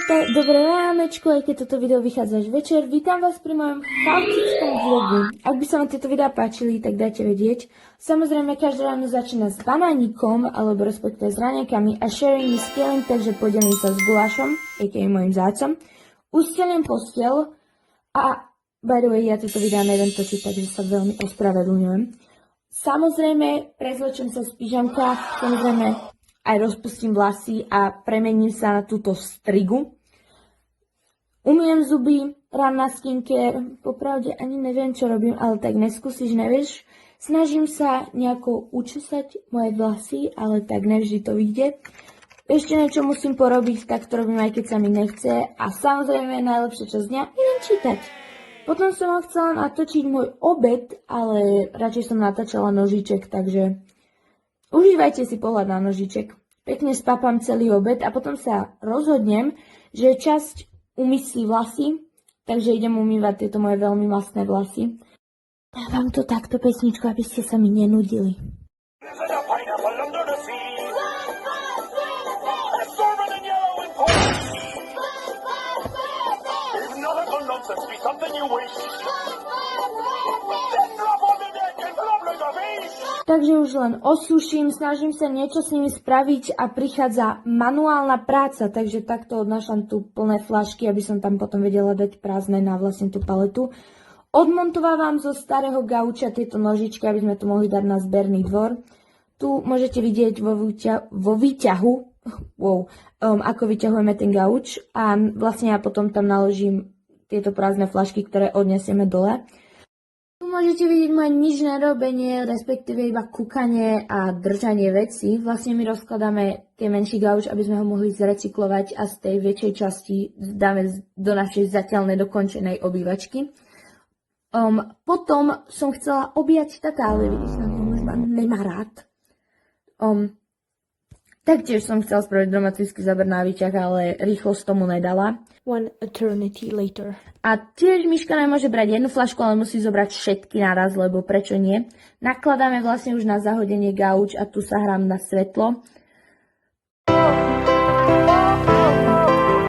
Dobré ránečko, aj keď toto video vychádza až večer. Vítam vás pri mojom chaotickom vlogu. Ak by sa vám tieto videá páčili, tak dajte vedieť. Samozrejme, každé ráno začína s banánikom, alebo respektíve s raňajkami a sharing is caring, takže podelím sa s gulášom, a.k.a. mojim zácom. Usteliem posteľ a by the way, ja tieto videá neviem točiť, takže sa veľmi ospravedlňujem. Samozrejme, prezlečem sa z pyžamka, samozrejme, aj rozpustím vlasy a premením sa na túto strigu. Umyjem zuby, ranná skincare, popravde ani neviem, čo robím, ale tak neskúsiš, nevieš. Snažím sa nejako učesať moje vlasy, ale tak nevždy to vyjde. Ešte niečo musím porobiť, tak to robím, aj keď sa mi nechce. A samozrejme, najlepšia časť dňa, idem čítať. Potom som ho chcela natočiť môj obed, ale radšej som natáčala nožiček, takže užívajte si pohľad na nožiček. Pekne spápam celý obed a potom sa rozhodnem, že časť umyslí vlasy, takže idem umývať tieto moje veľmi masné vlasy. Dávam to takto pesničku, aby ste sa mi nenudili. Takže už len osuším, snažím sa niečo s nimi spraviť a prichádza manuálna práca, takže takto odnášam tu plné fľašky, aby som tam potom vedela dať prázdne na vlastne tú paletu. Odmontovávam zo starého gauča tieto nožičky, aby sme to mohli dať na zberný dvor. Tu môžete vidieť vo výťahu, ako vyťahujeme ten gauč a vlastne ja potom tam naložím tieto prázdne fľašky, ktoré odnesieme dole. Tu môžete vidieť moje nič nerobenie, respektíve iba kúkanie a držanie vecí. Vlastne my rozkladáme tie menší gauč, aby sme ho mohli zrecyklovať a z tej väčšej časti dáme do našej zatiaľ nedokončenej obývačky. Potom som chcela objať tata, ale vidíš, na tom už ma nemá rád. Taktiež som chcela spraviť dramatický záber na výťah, ale rýchlosť tomu nedala. One eternity later. A tiež Miška nemôže brať jednu fľašku, ale musí zobrať všetky naraz, lebo prečo nie. Nakladáme vlastne už na zahodenie gauč a tu sa hrám na svetlo.